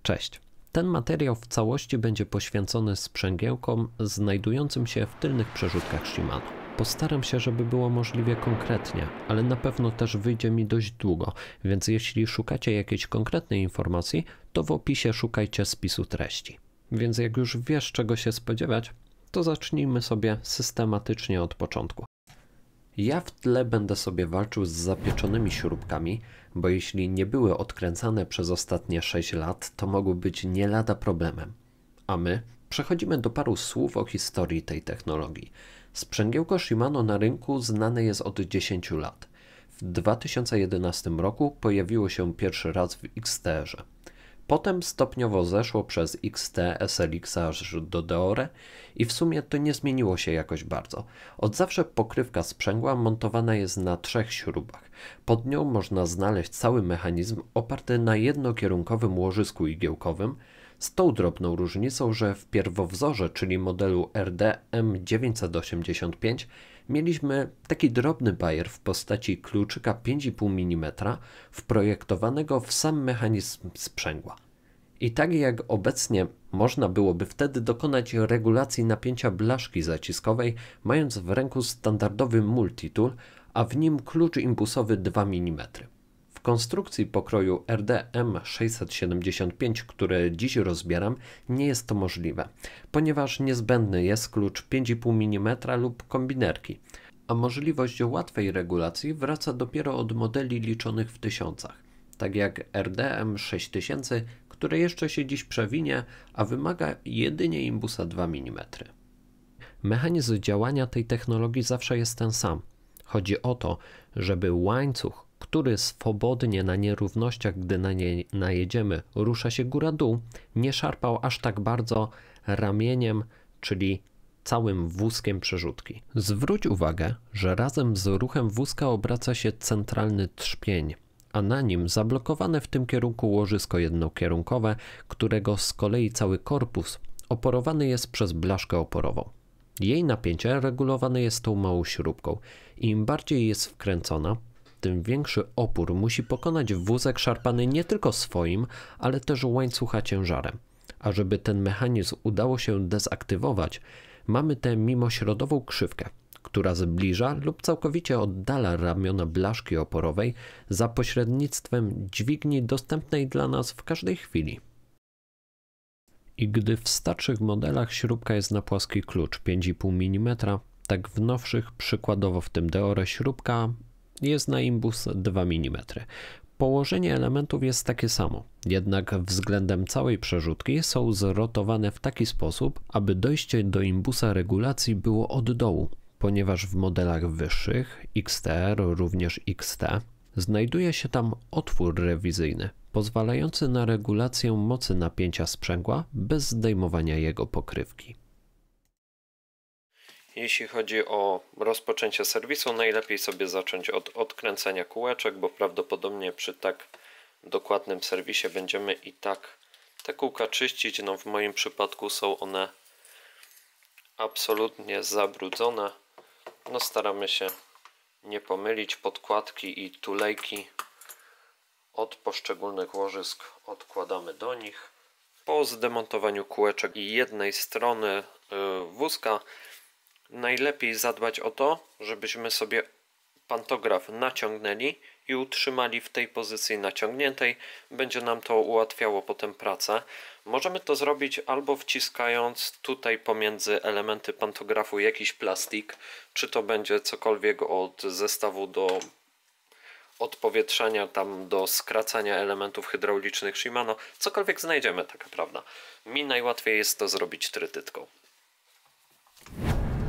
Cześć. Ten materiał w całości będzie poświęcony sprzęgiełkom znajdującym się w tylnych przerzutkach Shimano. Postaram się, żeby było możliwie konkretnie, ale na pewno też wyjdzie mi dość długo, więc jeśli szukacie jakiejś konkretnej informacji, to w opisie szukajcie spisu treści. Więc jak już wiesz, czego się spodziewać, to zacznijmy sobie systematycznie od początku. Ja w tle będę sobie walczył z zapieczonymi śrubkami, bo jeśli nie były odkręcane przez ostatnie 6 lat, to mogły być nie lada problemem. A my przechodzimy do paru słów o historii tej technologii. Sprzęgiełko Shimano na rynku znane jest od 10 lat. W 2011 roku pojawiło się pierwszy raz w XTR-ze. Potem stopniowo zeszło przez XT, SLX aż do Deore i w sumie to nie zmieniło się jakoś bardzo. Od zawsze pokrywka sprzęgła montowana jest na 3 śrubach. Pod nią można znaleźć cały mechanizm oparty na jednokierunkowym łożysku igiełkowym, z tą drobną różnicą, że w pierwowzorze, czyli modelu RDM 985, mieliśmy taki drobny bajer w postaci kluczyka 5,5 mm wprojektowanego w sam mechanizm sprzęgła. I tak jak obecnie można byłoby wtedy dokonać regulacji napięcia blaszki zaciskowej, mając w ręku standardowy multitool, a w nim klucz impusowy 2 mm. W konstrukcji pokroju RDM 675, które dziś rozbieram, nie jest to możliwe, ponieważ niezbędny jest klucz 5,5 mm lub kombinerki, a możliwość łatwej regulacji wraca dopiero od modeli liczonych w tysiącach, tak jak RDM 6000, które jeszcze się dziś przewinie, a wymaga jedynie imbusa 2 mm. Mechanizm działania tej technologii zawsze jest ten sam. Chodzi o to, żeby łańcuch, który swobodnie na nierównościach, gdy na nie najedziemy, rusza się góra-dół, nie szarpał aż tak bardzo ramieniem, czyli całym wózkiem przerzutki. Zwróć uwagę, że razem z ruchem wózka obraca się centralny trzpień, a na nim zablokowane w tym kierunku łożysko jednokierunkowe, którego z kolei cały korpus oporowany jest przez blaszkę oporową. Jej napięcie regulowane jest tą małą śrubką i im bardziej jest wkręcona, tym większy opór musi pokonać wózek szarpany nie tylko swoim, ale też łańcucha ciężarem. A żeby ten mechanizm udało się dezaktywować, mamy tę mimośrodową krzywkę, która zbliża lub całkowicie oddala ramiona blaszki oporowej za pośrednictwem dźwigni dostępnej dla nas w każdej chwili. I gdy w starszych modelach śrubka jest na płaski klucz 5,5 mm, tak w nowszych, przykładowo w tym Deore, śrubka jest na imbus 2 mm. Położenie elementów jest takie samo, jednak względem całej przerzutki są zrotowane w taki sposób, aby dojście do imbusa regulacji było od dołu, ponieważ w modelach wyższych, XTR, również XT, znajduje się tam otwór rewizyjny, pozwalający na regulację mocy napięcia sprzęgła bez zdejmowania jego pokrywki. Jeśli chodzi o rozpoczęcie serwisu, najlepiej sobie zacząć od odkręcenia kółeczek, bo prawdopodobnie przy tak dokładnym serwisie będziemy i tak te kółka czyścić. No w moim przypadku są one absolutnie zabrudzone. No staramy się nie pomylić. Podkładki i tulejki od poszczególnych łożysk odkładamy do nich. Po zdemontowaniu kółeczek i jednej strony wózka najlepiej zadbać o to, żebyśmy sobie pantograf naciągnęli i utrzymali w tej pozycji naciągniętej. Będzie nam to ułatwiało potem pracę. Możemy to zrobić albo wciskając tutaj pomiędzy elementy pantografu jakiś plastik, czy to będzie cokolwiek od zestawu do odpowietrzania, tam do skracania elementów hydraulicznych Shimano, cokolwiek znajdziemy tak naprawdę. Mi najłatwiej jest to zrobić trytytką.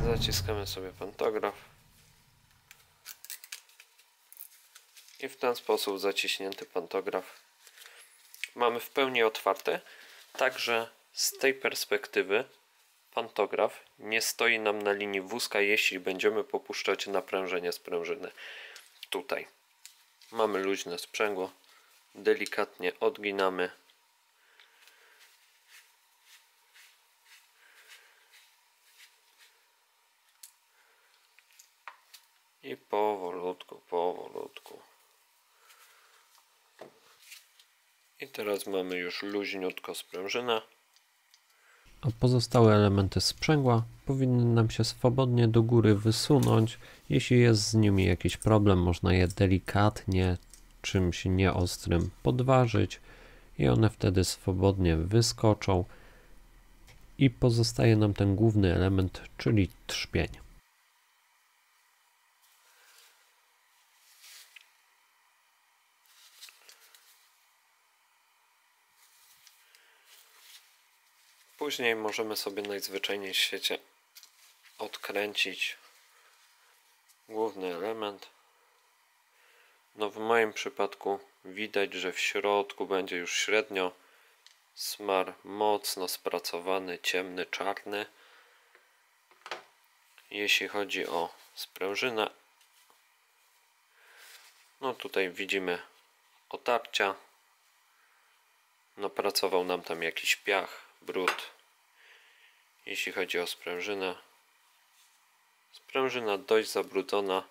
Zaciskamy sobie pantograf i w ten sposób zaciśnięty pantograf mamy w pełni otwarty, także z tej perspektywy pantograf nie stoi nam na linii wózka, jeśli będziemy popuszczać naprężenie sprężyny. Tutaj mamy luźne sprzęgło, delikatnie odginamy. I powolutku, powolutku. I teraz mamy już luźniutko sprężynę. A pozostałe elementy sprzęgła powinny nam się swobodnie do góry wysunąć. Jeśli jest z nimi jakiś problem, można je delikatnie czymś nieostrym podważyć i one wtedy swobodnie wyskoczą i pozostaje nam ten główny element, czyli trzpień. Później możemy sobie najzwyczajniej w świecie odkręcić główny element. No w moim przypadku widać, że w środku będzie już średnio smar mocno spracowany, ciemny, czarny. Jeśli chodzi o sprężynę, no tutaj widzimy otarcia. No pracował nam tam jakiś piach, brud. Jeśli chodzi o sprężynę, sprężyna dość zabrudzona,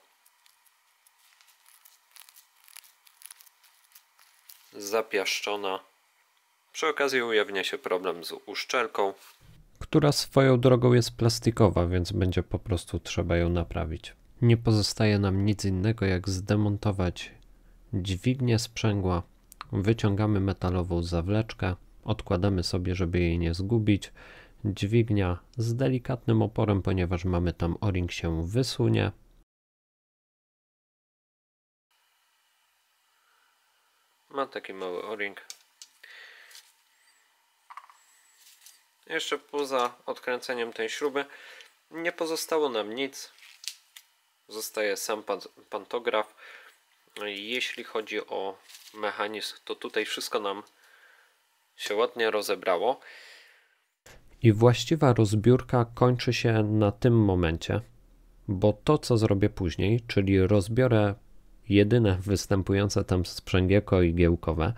zapiaszczona. Przy okazji ujawnia się problem z uszczelką, która swoją drogą jest plastikowa, więc będzie po prostu trzeba ją naprawić. Nie pozostaje nam nic innego jak zdemontować dźwignię sprzęgła, wyciągamy metalową zawleczkę, odkładamy sobie, żeby jej nie zgubić. Dźwignia z delikatnym oporem, ponieważ mamy tam o-ring, się wysunie. Ma taki mały o-ring. Jeszcze poza odkręceniem tej śruby nie pozostało nam nic. Zostaje sam pantograf. Jeśli chodzi o mechanizm, to tutaj wszystko nam się ładnie rozebrało. I właściwa rozbiórka kończy się na tym momencie, bo to, co zrobię później, czyli rozbiorę jedyne występujące tam sprzęgiełko igiełkowe,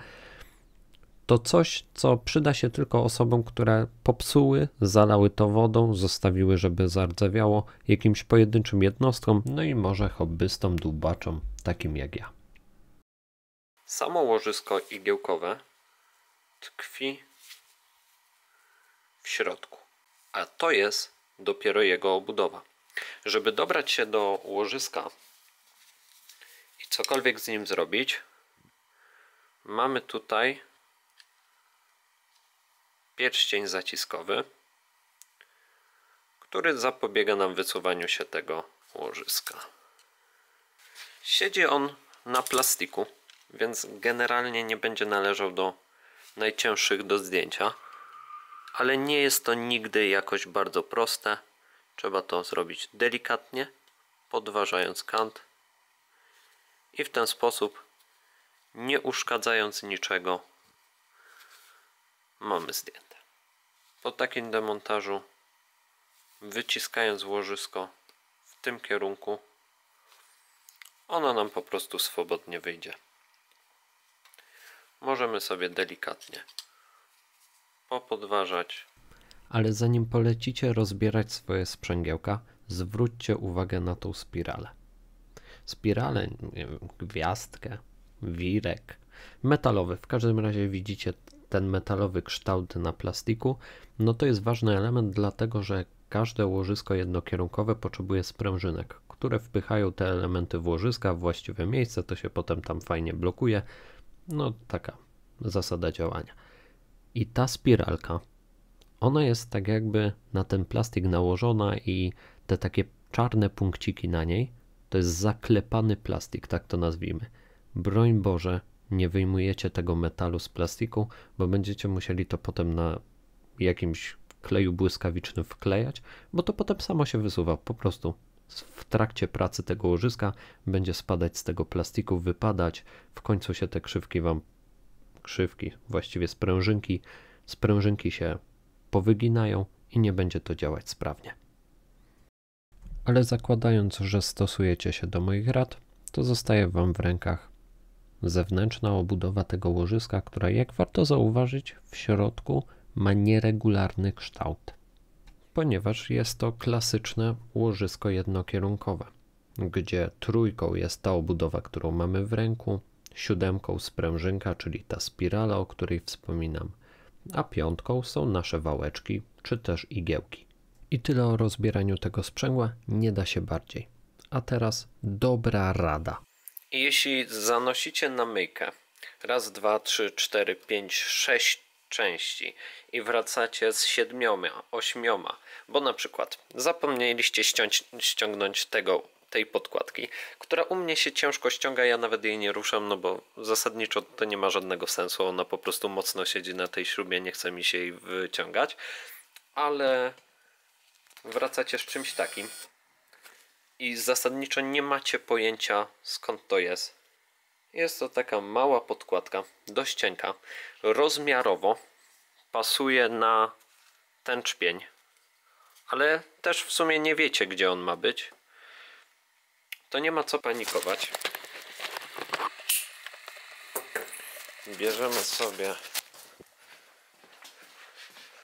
to coś, co przyda się tylko osobom, które popsuły, zalały to wodą, zostawiły, żeby zardzewiało, jakimś pojedynczym jednostkom, no i może hobbystom, dłubaczom, takim jak ja. Samo łożysko igiełkowe tkwi w środku, a to jest dopiero jego obudowa. Żeby dobrać się do łożyska i cokolwiek z nim zrobić, mamy tutaj pierścień zaciskowy, który zapobiega nam wysuwaniu się tego łożyska. Siedzi on na plastiku, więc generalnie nie będzie należał do najcięższych do zdjęcia, ale nie jest to nigdy jakoś bardzo proste. Trzeba to zrobić delikatnie, podważając kant i w ten sposób, nie uszkadzając niczego, mamy zdjęte. Po takim demontażu, wyciskając łożysko w tym kierunku, ono nam po prostu swobodnie wyjdzie. Możemy sobie delikatnie popodważać. Ale zanim polecicie rozbierać swoje sprzęgiełka, zwróćcie uwagę na tą spiralę. Spiralę, nie wiem, gwiazdkę, wirek, metalowy. W każdym razie widzicie ten metalowy kształt na plastiku. No to jest ważny element, dlatego że każde łożysko jednokierunkowe potrzebuje sprężynek, które wpychają te elementy w łożyska w właściwe miejsce, to się potem tam fajnie blokuje. No taka zasada działania. I ta spiralka, ona jest tak jakby na ten plastik nałożona i te takie czarne punkciki na niej, to jest zaklepany plastik, tak to nazwijmy. Broń Boże, nie wyjmujecie tego metalu z plastiku, bo będziecie musieli to potem na jakimś kleju błyskawicznym wklejać, bo to potem samo się wysuwa. Po prostu w trakcie pracy tego łożyska będzie spadać z tego plastiku, wypadać, w końcu się te właściwie sprężynki się powyginają i nie będzie to działać sprawnie. Ale zakładając, że stosujecie się do moich rad, to zostaje Wam w rękach zewnętrzna obudowa tego łożyska, która, jak warto zauważyć, w środku ma nieregularny kształt, ponieważ jest to klasyczne łożysko jednokierunkowe, gdzie trójką jest ta obudowa, którą mamy w ręku, 7 sprężynka, czyli ta spirala, o której wspominam, a 5 są nasze wałeczki czy też igiełki. I tyle o rozbieraniu tego sprzęgła, nie da się bardziej. A teraz dobra rada. Jeśli zanosicie na myjkę raz, 2, 3, 4, 5, 6 części i wracacie z 7, 8, bo na przykład zapomnieliście ściągnąć tej podkładki, która u mnie się ciężko ściąga, ja nawet jej nie ruszam, no bo zasadniczo to nie ma żadnego sensu, ona po prostu mocno siedzi na tej śrubie, nie chce mi się jej wyciągać, ale wracacie z czymś takim i zasadniczo nie macie pojęcia, skąd to jest. Jest to taka mała podkładka, dość cienka, rozmiarowo pasuje na ten czpień, ale też w sumie nie wiecie, gdzie on ma być. To nie ma co panikować. Bierzemy sobie,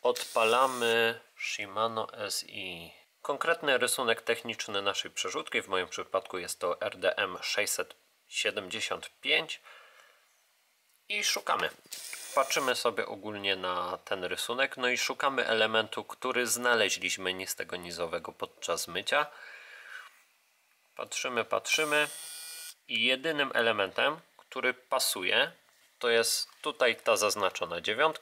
odpalamy Shimano SI. Konkretny rysunek techniczny naszej przerzutki, w moim przypadku jest to RDM 675 i szukamy. Patrzymy sobie ogólnie na ten rysunek, no i szukamy elementu, który znaleźliśmy ni z tego nizowego podczas mycia. Patrzymy i jedynym elementem, który pasuje, to jest tutaj ta zaznaczona 9.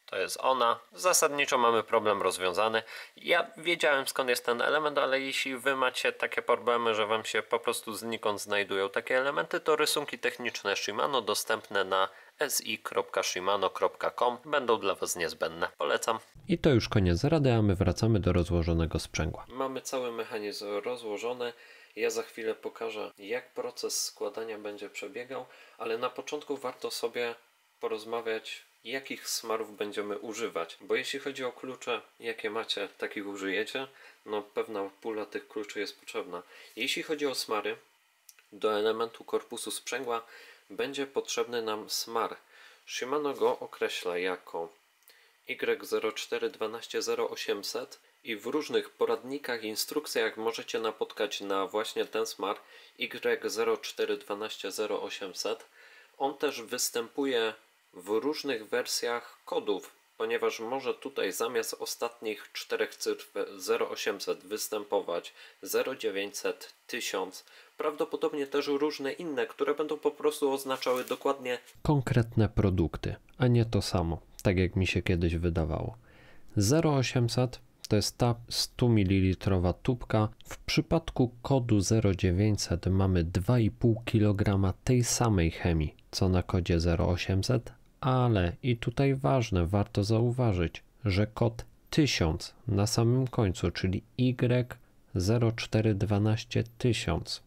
To jest ona. Zasadniczo mamy problem rozwiązany. Ja wiedziałem, skąd jest ten element, ale jeśli wy macie takie problemy, że wam się po prostu znikąd znajdują takie elementy, to rysunki techniczne Shimano dostępne na si.shimano.com będą dla was niezbędne. Polecam. I to już koniec rady, a my wracamy do rozłożonego sprzęgła. Mamy cały mechanizm rozłożony. Ja za chwilę pokażę, jak proces składania będzie przebiegał, ale na początku warto sobie porozmawiać, jakich smarów będziemy używać, bo jeśli chodzi o klucze, jakie macie, takich użyjecie, no pewna pula tych kluczy jest potrzebna. Jeśli chodzi o smary, do elementu korpusu sprzęgła będzie potrzebny nam smar. Shimano go określa jako Y04120800 i w różnych poradnikach, instrukcjach możecie napotkać na właśnie ten smar Y04120800. On też występuje w różnych wersjach kodów, ponieważ może tutaj zamiast ostatnich 4 cyfr 0800 występować 0900, 1000, prawdopodobnie też różne inne, które będą po prostu oznaczały dokładnie konkretne produkty, a nie to samo, tak jak mi się kiedyś wydawało. 0800 to jest ta 100 ml tubka. W przypadku kodu 0900 mamy 2,5 kg tej samej chemii, co na kodzie 0800, ale i tutaj ważne, warto zauważyć, że kod 1000 na samym końcu, czyli Y0412 1000,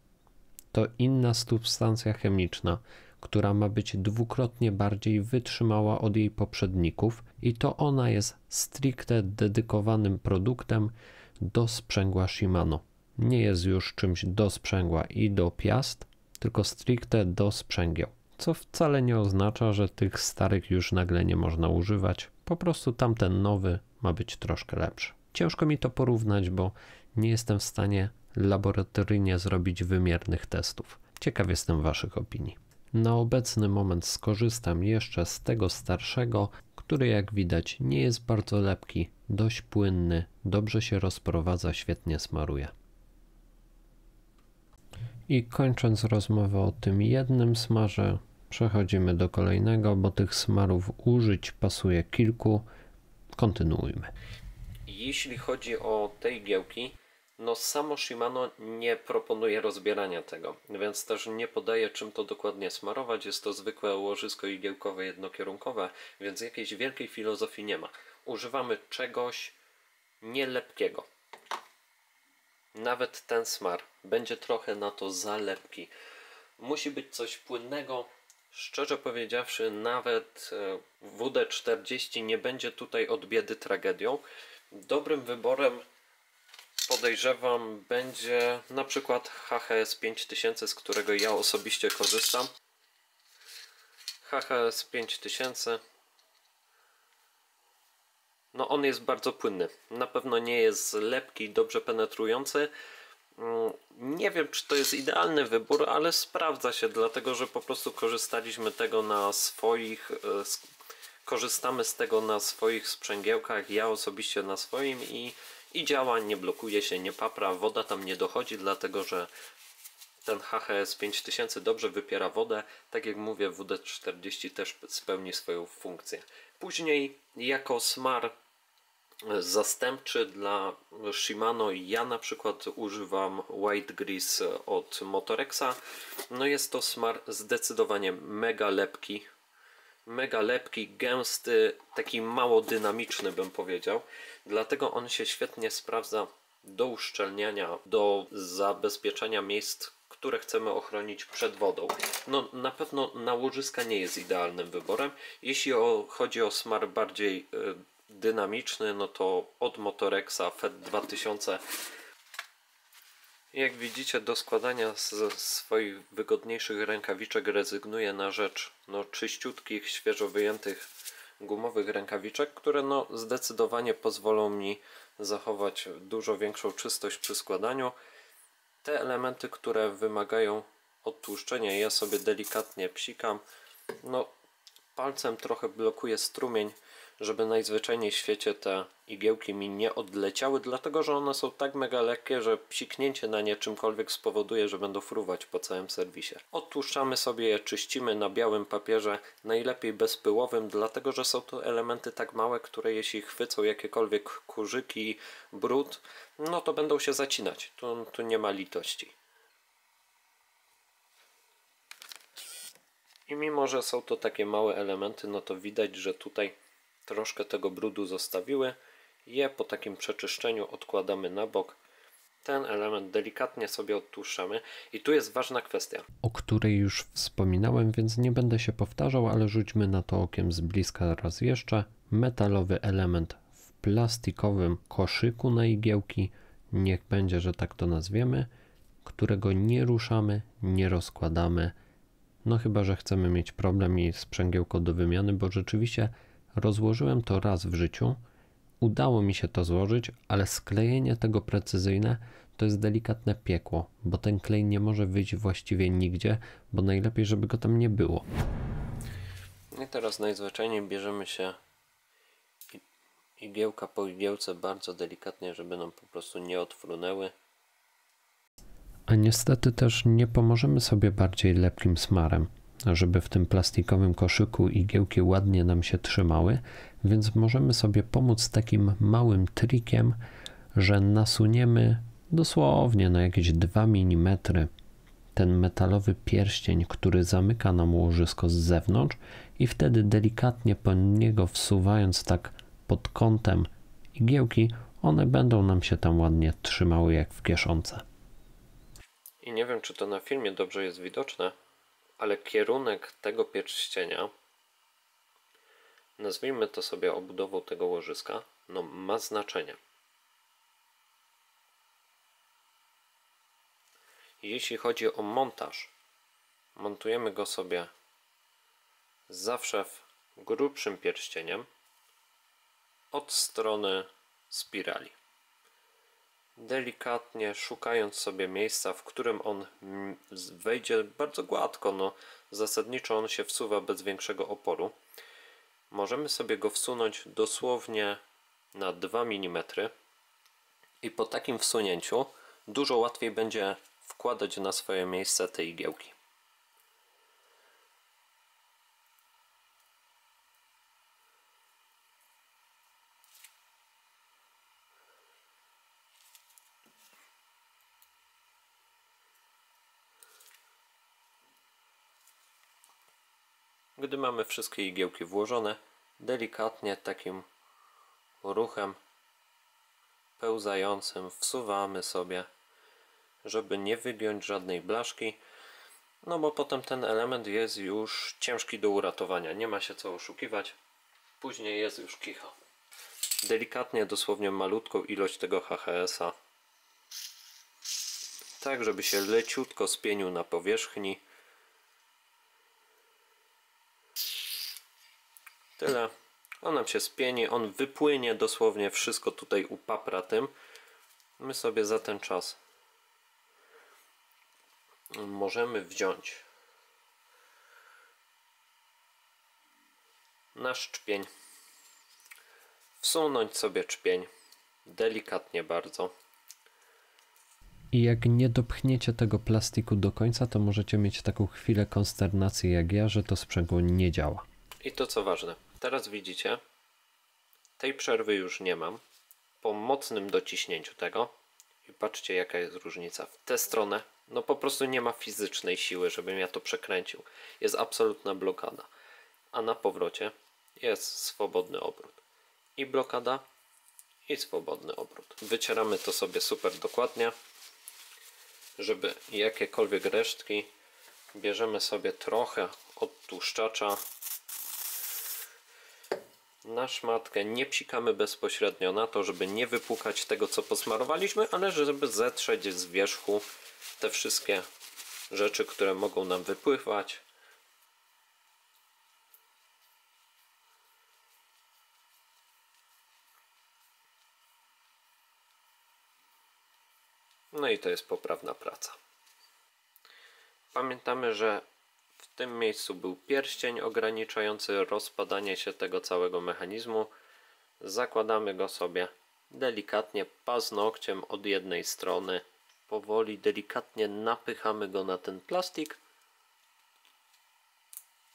to inna substancja chemiczna, która ma być dwukrotnie bardziej wytrzymała od jej poprzedników i to ona jest stricte dedykowanym produktem do sprzęgła Shimano. Nie jest już czymś do sprzęgła i do piast, tylko stricte do sprzęgieł. Co wcale nie oznacza, że tych starych już nagle nie można używać. Po prostu tamten nowy ma być troszkę lepszy. Ciężko mi to porównać, bo nie jestem w stanie laboratoryjnie zrobić wymiernych testów. Ciekaw jestem waszych opinii. Na obecny moment skorzystam jeszcze z tego starszego, który jak widać nie jest bardzo lepki, dość płynny, dobrze się rozprowadza, świetnie smaruje. I kończąc rozmowę o tym jednym smarze, przechodzimy do kolejnego, bo tych smarów użyć pasuje kilku. Kontynuujmy. Jeśli chodzi o te igiełki, no samo Shimano nie proponuje rozbierania tego, więc też nie podaje, czym to dokładnie smarować. Jest to zwykłe łożysko igiełkowe jednokierunkowe, więc jakiejś wielkiej filozofii nie ma. Używamy czegoś nielepkiego. Nawet ten smar będzie trochę na to za lepki. Musi być coś płynnego. Szczerze powiedziawszy, nawet WD-40 nie będzie tutaj od biedy tragedią. Dobrym wyborem, podejrzewam, będzie na przykład HHS 5000, z którego ja osobiście korzystam. HHS 5000, no on jest bardzo płynny. Na pewno nie jest lepki, dobrze penetrujący. Nie wiem, czy to jest idealny wybór, ale sprawdza się, dlatego że po prostu korzystaliśmy tego na swoich, korzystamy z tego na swoich sprzęgiełkach, ja osobiście na swoim i działa, nie blokuje się, nie papra, woda tam nie dochodzi, dlatego że ten HHS 5000 dobrze wypiera wodę. Tak jak mówię, WD-40 też spełni swoją funkcję. Później jako smar zastępczy dla Shimano ja na przykład używam White Grease od Motorexa. No jest to smar zdecydowanie mega lepki, gęsty, taki mało dynamiczny bym powiedział. Dlatego on się świetnie sprawdza do uszczelniania, do zabezpieczenia miejsc, które chcemy ochronić przed wodą. No na pewno na łożyska nie jest idealnym wyborem. Jeśli chodzi o smar bardziej dynamiczny, no to od Motorexa FET 2000. Jak widzicie, do składania z swoich wygodniejszych rękawiczek rezygnuję na rzecz czyściutkich, świeżo wyjętych gumowych rękawiczek, które zdecydowanie pozwolą mi zachować dużo większą czystość przy składaniu. Te elementy, które wymagają odtłuszczenia, ja sobie delikatnie psikam. Palcem trochę blokuję strumień, żeby najzwyczajniej w świecie te igiełki mi nie odleciały, dlatego że one są tak mega lekkie, że psiknięcie na nie czymkolwiek spowoduje, że będą fruwać po całym serwisie. Odtłuszczamy sobie je, czyścimy na białym papierze, najlepiej bezpyłowym, dlatego że są to elementy tak małe, które jeśli chwycą jakiekolwiek kurzyki, brud, no to będą się zacinać. Tu nie ma litości. I mimo, że są to takie małe elementy, no to widać, że tutaj troszkę tego brudu zostawiły. Je po takim przeczyszczeniu odkładamy na bok. Ten element delikatnie sobie odtłuszczamy. I tu jest ważna kwestia, o której już wspominałem, więc nie będę się powtarzał, ale rzućmy na to okiem z bliska raz jeszcze. Metalowy element w plastikowym koszyku na igiełki, niech będzie, że tak to nazwiemy, którego nie ruszamy, nie rozkładamy. No chyba, że chcemy mieć problem i sprzęgiełko do wymiany, bo rzeczywiście rozłożyłem to raz w życiu, udało mi się to złożyć, ale sklejenie tego precyzyjne to jest delikatne piekło, bo ten klej nie może wyjść właściwie nigdzie, bo najlepiej, żeby go tam nie było. I teraz najzwyczajniej bierzemy się igiełka po igiełce bardzo delikatnie, żeby nam po prostu nie odfrunęły. A niestety też nie pomożemy sobie bardziej lepkim smarem, żeby w tym plastikowym koszyku igiełki ładnie nam się trzymały, więc możemy sobie pomóc takim małym trikiem, że nasuniemy dosłownie na jakieś 2 mm ten metalowy pierścień, który zamyka nam łożysko z zewnątrz i wtedy delikatnie po niego wsuwając tak pod kątem igiełki, one będą nam się tam ładnie trzymały jak w kieszonce. I nie wiem, czy to na filmie dobrze jest widoczne, ale kierunek tego pierścienia, nazwijmy to sobie obudową tego łożyska, ma znaczenie. Jeśli chodzi o montaż, montujemy go sobie zawsze grubszym pierścieniem od strony spirali. Delikatnie szukając sobie miejsca, w którym on wejdzie bardzo gładko, zasadniczo on się wsuwa bez większego oporu. Możemy sobie go wsunąć dosłownie na 2 mm i po takim wsunięciu dużo łatwiej będzie wkładać na swoje miejsce te igiełki. Gdy mamy wszystkie igiełki włożone, delikatnie takim ruchem pełzającym wsuwamy sobie, żeby nie wygiąć żadnej blaszki, bo potem ten element jest już ciężki do uratowania, nie ma się co oszukiwać, później jest już kicha. Delikatnie, dosłownie malutką ilość tego HHS-a, tak żeby się leciutko spienił na powierzchni. Tyle. On nam się spieni, on wypłynie dosłownie, wszystko tutaj upapra tym. My sobie za ten czas możemy wziąć nasz czpień, wsunąć sobie czpień delikatnie bardzo. I jak nie dopchniecie tego plastiku do końca, to możecie mieć taką chwilę konsternacji jak ja, że to sprzęgło nie działa. I to co ważne, teraz widzicie, tej przerwy już nie mam. Po mocnym dociśnięciu tego, i patrzcie jaka jest różnica, w tę stronę no po prostu nie ma fizycznej siły, żebym ja to przekręcił. Jest absolutna blokada. A na powrocie jest swobodny obrót. I blokada, i swobodny obrót. Wycieramy to sobie super dokładnie, żeby jakiekolwiek resztki bierzemy sobie trochę odtłuszczacza na szmatkę, nie psikamy bezpośrednio na to, żeby nie wypłukać tego co posmarowaliśmy, ale żeby zetrzeć z wierzchu te wszystkie rzeczy, które mogą nam wypływać. No i to jest poprawna praca. Pamiętamy, że w tym miejscu był pierścień ograniczający rozpadanie się tego całego mechanizmu. Zakładamy go sobie delikatnie paznokciem od jednej strony. Powoli, delikatnie napychamy go na ten plastik,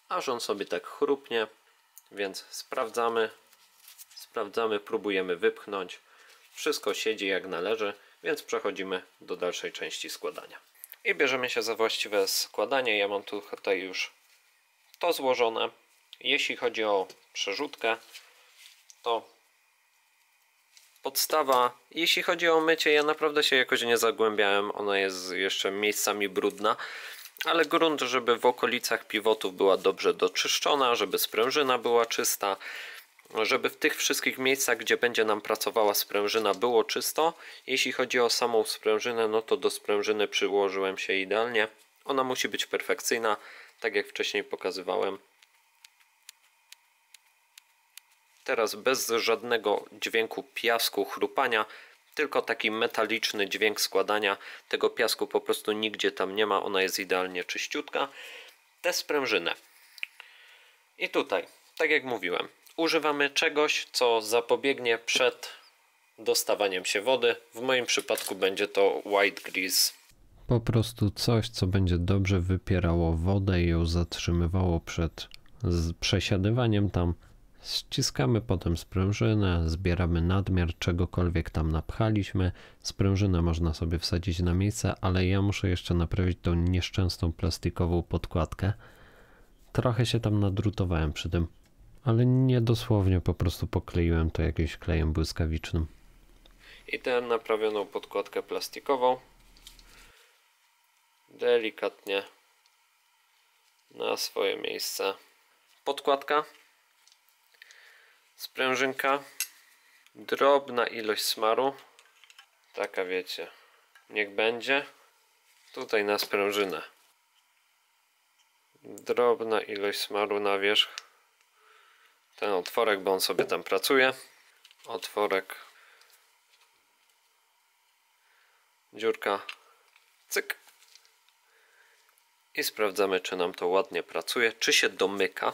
aż on sobie tak chrupnie. Więc sprawdzamy, próbujemy wypchnąć. Wszystko siedzi jak należy, więc przechodzimy do dalszej części składania. I bierzemy się za właściwe składanie. Ja mam tutaj już to złożone. Jeśli chodzi o przerzutkę, to podstawa, jeśli chodzi o mycie, ja naprawdę się jakoś nie zagłębiałem. Ona jest jeszcze miejscami brudna, ale grunt, żeby w okolicach pivotów była dobrze doczyszczona, żeby sprężyna była czysta, żeby w tych wszystkich miejscach, gdzie będzie nam pracowała sprężyna, było czysto. Jeśli chodzi o samą sprężynę, no to do sprężyny przyłożyłem się idealnie. Ona musi być perfekcyjna, tak jak wcześniej pokazywałem. Teraz bez żadnego dźwięku piasku, chrupania, tylko taki metaliczny dźwięk składania. Tego piasku po prostu nigdzie tam nie ma, ona jest idealnie czyściutka. Tę sprężynę. I tutaj, tak jak mówiłem, używamy czegoś, co zapobiegnie przed dostawaniem się wody. W moim przypadku będzie to white grease. Po prostu coś, co będzie dobrze wypierało wodę i ją zatrzymywało przed przesiadywaniem tam. Ściskamy potem sprężynę, zbieramy nadmiar czegokolwiek tam napchaliśmy. Sprężynę można sobie wsadzić na miejsce, ale ja muszę jeszcze naprawić tą nieszczęsną plastikową podkładkę. Trochę się tam nadrutowałem przy tym, ale nie dosłownie, po prostu pokleiłem to jakimś klejem błyskawicznym. I tę naprawioną podkładkę plastikową delikatnie na swoje miejsce. Podkładka, sprężynka, drobna ilość smaru, taka wiecie, niech będzie. Tutaj na sprężynę drobna ilość smaru na wierzch. Ten otworek, bo on sobie tam pracuje. Otworek, dziurka, cyk. I sprawdzamy, czy nam to ładnie pracuje, czy się domyka.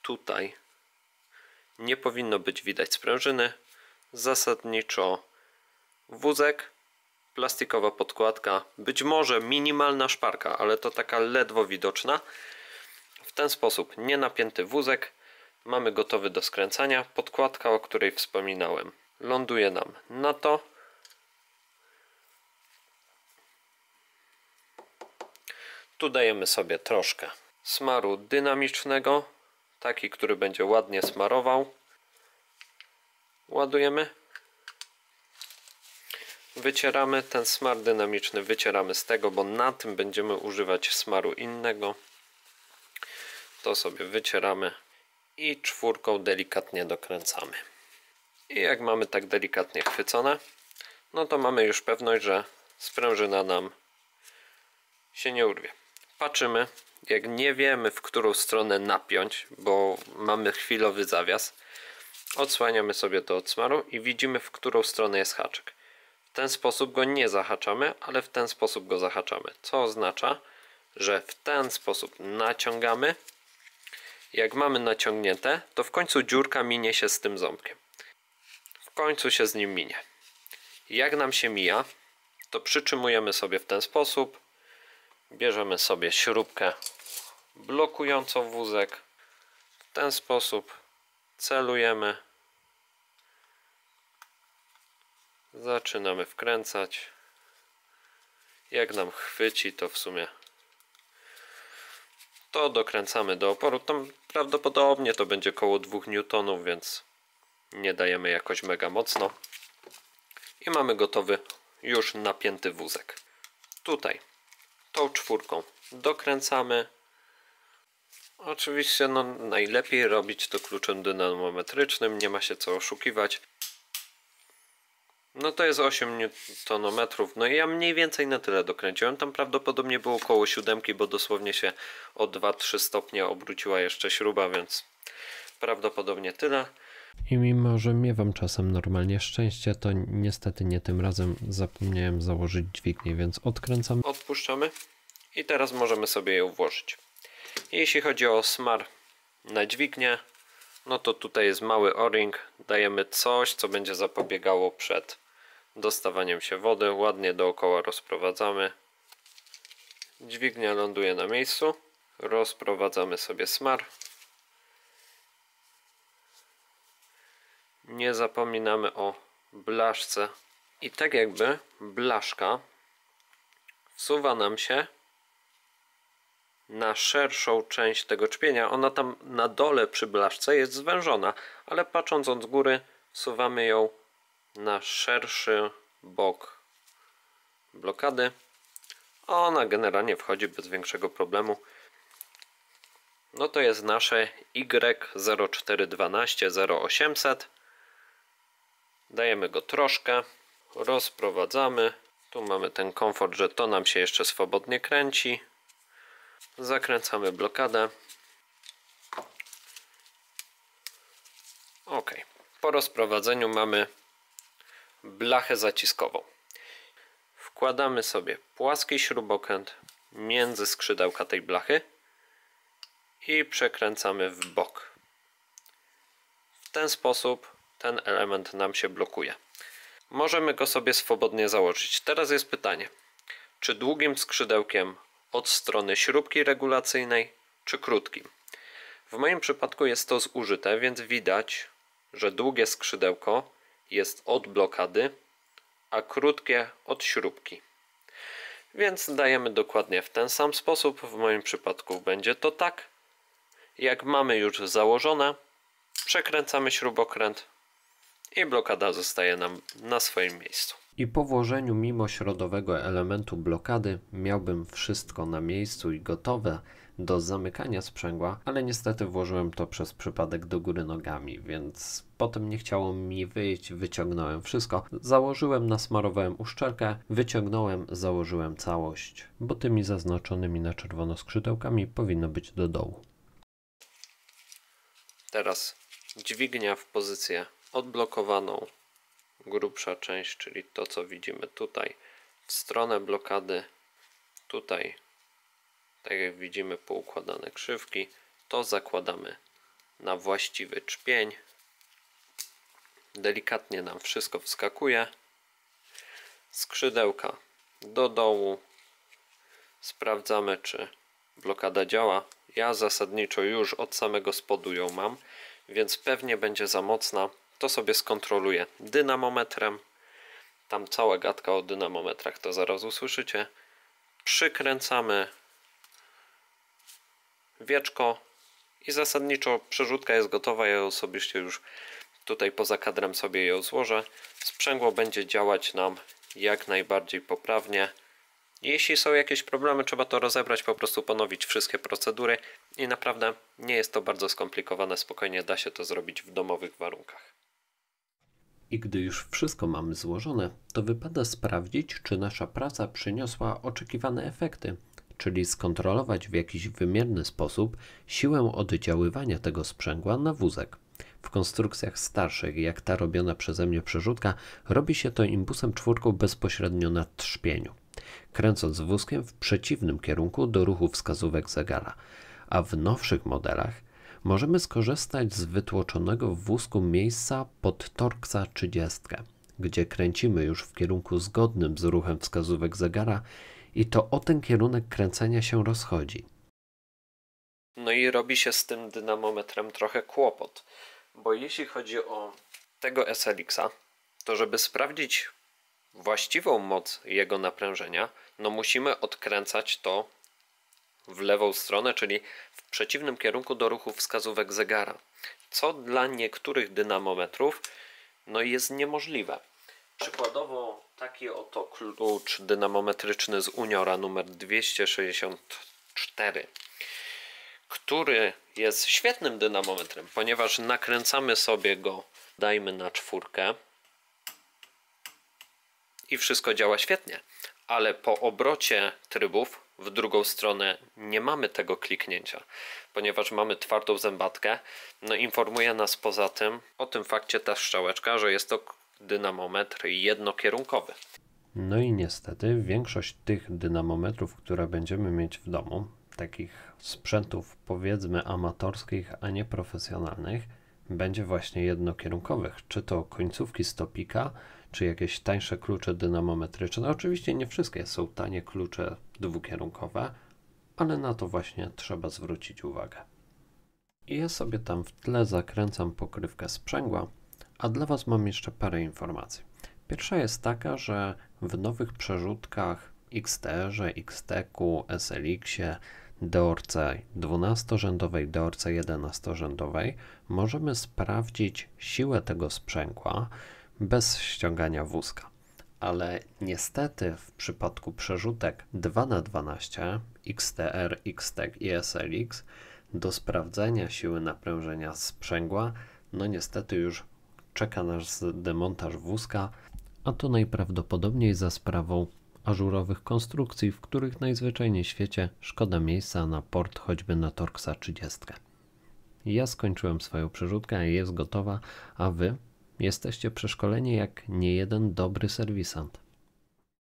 Tutaj nie powinno być widać sprężyny. Zasadniczo wózek, plastikowa podkładka, być może minimalna szparka, ale to taka ledwo widoczna. W ten sposób nienapięty wózek. Mamy gotowy do skręcania. Podkładka, o której wspominałem, ląduje nam na to. Tu dajemy sobie troszkę smaru dynamicznego, taki, który będzie ładnie smarował. Ładujemy. Wycieramy ten smar dynamiczny, wycieramy z tego, bo na tym będziemy używać smaru innego. To sobie wycieramy i czwórką delikatnie dokręcamy. I jak mamy tak delikatnie chwycone, no to mamy już pewność, że sprężyna nam się nie urwie. Patrzymy, jak nie wiemy, w którą stronę napiąć, bo mamy chwilowy zawias, odsłaniamy sobie to od smaru i widzimy, w którą stronę jest haczyk. W ten sposób go nie zahaczamy, ale w ten sposób go zahaczamy. Co oznacza, że w ten sposób naciągamy. Jak mamy naciągnięte, to w końcu dziurka minie się z tym ząbkiem. W końcu się z nim minie. Jak nam się mija, to przytrzymujemy sobie w ten sposób. Bierzemy sobie śrubkę blokującą wózek. W ten sposób celujemy. Zaczynamy wkręcać. Jak nam chwyci, to w sumie to dokręcamy do oporu. Tam prawdopodobnie to będzie koło 2 N, więc nie dajemy jakoś mega mocno. I mamy gotowy już napięty wózek. Tutaj tą czwórką dokręcamy. Oczywiście najlepiej robić to kluczem dynamometrycznym, nie ma się co oszukiwać. No to jest 8 Nm, no i ja mniej więcej na tyle dokręciłem. Tam prawdopodobnie było około 7, bo dosłownie się o 2-3 stopnie obróciła jeszcze śruba, więc prawdopodobnie tyle. I mimo, że miewam czasem normalnie szczęście, to niestety nie tym razem zapomniałem założyć dźwignię, więc odkręcam. Odpuszczamy i teraz możemy sobie ją włożyć. Jeśli chodzi o smar na dźwignię, no to tutaj jest mały o-ring. Dajemy coś, co będzie zapobiegało przed dostawaniem się wody. Ładnie dookoła rozprowadzamy. Dźwignia ląduje na miejscu. Rozprowadzamy sobie smar. Nie zapominamy o blaszce. I tak jakby blaszka wsuwa nam się na szerszą część tego czpienia. Ona tam na dole przy blaszce jest zwężona, ale patrząc od góry wsuwamy ją na szerszy bok blokady. Ona generalnie wchodzi bez większego problemu. No to jest nasze Y0412 0800. Dajemy go troszkę, rozprowadzamy. Tu mamy ten komfort, że to nam się jeszcze swobodnie kręci. Zakręcamy blokadę. Ok. Po rozprowadzeniu mamy blachę zaciskową. Wkładamy sobie płaski śrubokręt między skrzydełka tej blachy i przekręcamy w bok. W ten sposób ten element nam się blokuje. Możemy go sobie swobodnie założyć. Teraz jest pytanie, czy długim skrzydełkiem od strony śrubki regulacyjnej, czy krótkim. W moim przypadku jest to zużyte, więc widać, że długie skrzydełko jest od blokady, a krótkie od śrubki. Więc dajemy dokładnie w ten sam sposób. W moim przypadku będzie to tak. Jak mamy już założone, przekręcamy śrubokręt i blokada zostaje nam na swoim miejscu. I po włożeniu mimośrodowego elementu blokady miałbym wszystko na miejscu i gotowe do zamykania sprzęgła, ale niestety włożyłem to przez przypadek do góry nogami, więc potem nie chciało mi wyjść, wyciągnąłem wszystko, założyłem, nasmarowałem uszczelkę, wyciągnąłem, założyłem całość, bo tymi zaznaczonymi na czerwono skrzydełkami powinno być do dołu. Teraz dźwignia w pozycję odblokowaną, grubsza część, czyli to co widzimy tutaj, w stronę blokady, tutaj, tak jak widzimy, poukładane krzywki, to zakładamy na właściwy czpień. Delikatnie nam wszystko wskakuje, skrzydełka do dołu, sprawdzamy, czy blokada działa. Ja zasadniczo już od samego spodu ją mam, więc pewnie będzie za mocna. To sobie skontroluję dynamometrem. Tam cała gadka o dynamometrach to zaraz usłyszycie. Przykręcamy wieczko i zasadniczo przerzutka jest gotowa. Ja osobiście już tutaj poza kadrem sobie ją złożę. Sprzęgło będzie działać nam jak najbardziej poprawnie. Jeśli są jakieś problemy, trzeba to rozebrać, po prostu ponowić wszystkie procedury i naprawdę nie jest to bardzo skomplikowane, spokojnie da się to zrobić w domowych warunkach. I gdy już wszystko mamy złożone, to wypada sprawdzić, czy nasza praca przyniosła oczekiwane efekty, czyli skontrolować w jakiś wymierny sposób siłę oddziaływania tego sprzęgła na wózek. W konstrukcjach starszych, jak ta robiona przeze mnie przerzutka, robi się to imbusem czwórką bezpośrednio na trzpieniu, kręcąc wózkiem w przeciwnym kierunku do ruchu wskazówek zegara, a w nowszych modelach możemy skorzystać z wytłoczonego w wózku miejsca pod Torxa 30, gdzie kręcimy już w kierunku zgodnym z ruchem wskazówek zegara i to o ten kierunek kręcenia się rozchodzi. No i robi się z tym dynamometrem trochę kłopot, bo jeśli chodzi o tego SLX-a, to żeby sprawdzić właściwą moc jego naprężenia, no musimy odkręcać to w lewą stronę, czyli w przeciwnym kierunku do ruchu wskazówek zegara, co dla niektórych dynamometrów no jest niemożliwe. Przykładowo taki oto klucz dynamometryczny z Uniora numer 264, który jest świetnym dynamometrem, ponieważ nakręcamy sobie go, dajmy na 4 i wszystko działa świetnie, ale po obrocie trybów w drugą stronę nie mamy tego kliknięcia, ponieważ mamy twardą zębatkę. No informuje nas poza tym o tym fakcie ta strzałeczka, że jest to dynamometr jednokierunkowy. No i niestety większość tych dynamometrów, które będziemy mieć w domu, takich sprzętów powiedzmy amatorskich, a nie profesjonalnych, będzie właśnie jednokierunkowych, czy to końcówki stopika, czy jakieś tańsze klucze dynamometryczne. Oczywiście nie wszystkie są tanie klucze dwukierunkowe, ale na to właśnie trzeba zwrócić uwagę. I ja sobie tam w tle zakręcam pokrywkę sprzęgła, a dla Was mam jeszcze parę informacji. Pierwsza jest taka, że w nowych przerzutkach XTR-ze, XTEC-u, SLX-ie, Deorce 12-rzędowej, Deorce 11-rzędowej możemy sprawdzić siłę tego sprzęgła bez ściągania wózka. Ale niestety w przypadku przerzutek 2x12 XTR, XTEC i SLX do sprawdzenia siły naprężenia sprzęgła no niestety już czeka nas demontaż wózka, a to najprawdopodobniej za sprawą ażurowych konstrukcji, w których najzwyczajniej w świecie szkoda miejsca na port choćby na Torxa 30. Ja skończyłem swoją przerzutkę, jest gotowa, a Wy jesteście przeszkoleni jak niejeden dobry serwisant.